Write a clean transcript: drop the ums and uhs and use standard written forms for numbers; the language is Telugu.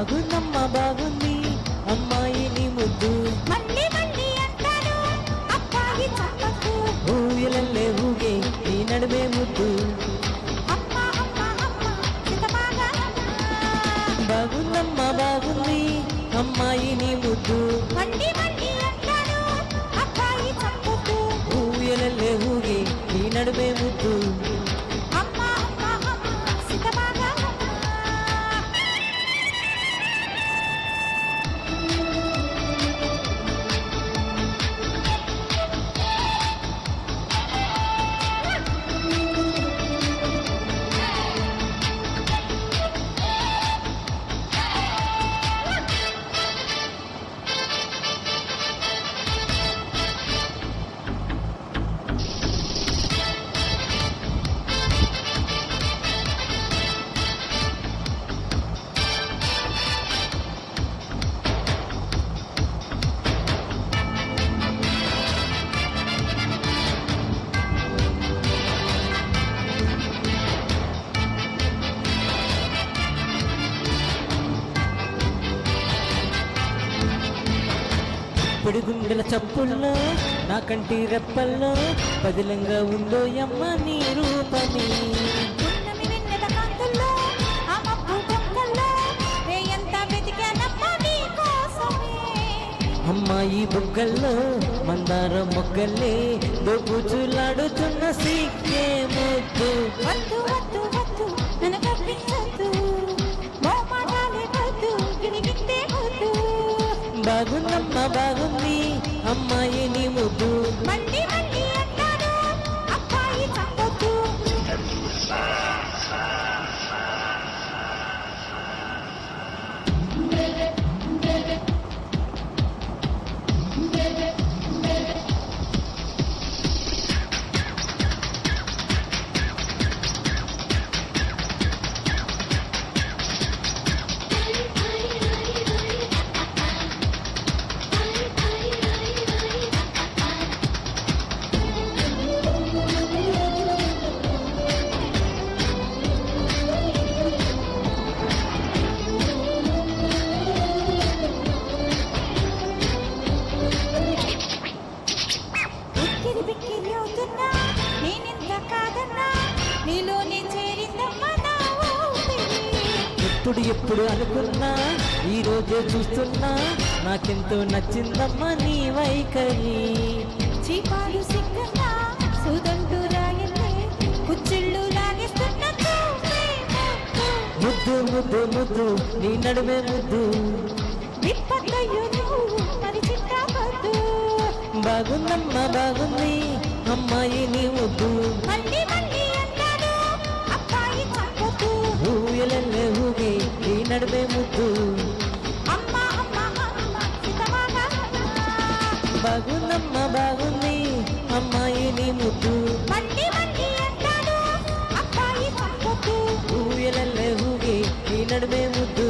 బాగుందమ్మా బాగుంది అమ్మాయి నీ ముద్దు మళ్ళీ మళ్ళీ అంటాను అబ్బాయి చప్పకు ఊయలల్లే ఊగే నీ నడుమే ముద్దు అమ్మ అమ్మ అమ్మ చితబాగా బాగుందమ్మా బాగుంది అమ్మాయి నీ ముద్దు మళ్ళీ మళ్ళీ అంటాను అబ్బాయి చప్పకు ఊయలల్లే ఊగే నీ నడుమే ముద్దు అమ్మ అమ్మ అమ్మ చితబాగా పిడిగుండెల చప్పుల్లో నా కంటి రెప్పల్లో పదిలంగా ఉందో అమ్మ నీ రూపమే పున్నమి వెన్నెల కాంతుల్లో ఆ మబ్బు బొక్కల్లో రేయంత వెతికానమ్మ నీ కోసమే అమ్మాయి బుగ్గల్లో మందార మొగ్గల్లే దోబుచులాడుతున్న సిక్కే ముద్దు వద్దు వద్దు వద్దు నన్ను కప్పించొద్దు మోమాటాలే వద్దు గిరిగిట్టే వద్దు బాగుందమ్మా బాగుంది అమ్మాయి నీ ముద్దు మళ్ళీ మళ్ళీ అంటాను అబ్బాయి చప్పొద్దు ఉక్కిరి బిక్కిరి అవుతున్నా నేనెంత కాదన్నా నీలోనే చేరిందమ్మా నా ఊపిరి ఎప్పుడు అనుకున్నా ఈ రోజే చూస్తున్నా నాకెంతో నచ్చిందమ్మా నీ వైఖరి చీపాడు సిక్కన్నా సుదంటూ రాయలే కుచ్చిళ్ళు లాగేస్తున్న ముద్దు ముద్దు ముద్దు నీ నడుమే ముద్దు విప్పత్తయ్యో నువ్వు మరి చిట్టాపద్దు బాగుందమ్మా బాగుంది అమ్మాయి నీ ముద్దు మళ్ళీ మళ్ళీ అంటాను అబ్బాయి చప్పొద్దు ఊయలల్లే ఊగే నీ నడుమే ముద్దు అమ్మ అమ్మ అమ్మ చితబాగా బాగుందమ్మా బాగుంది అమ్మాయి నీ ముద్దు మళ్ళీ మళ్ళీ అంటాను అబ్బాయి చప్పొద్దు ఊయలల్లే ఊగే నీ నడుమే ముద్దు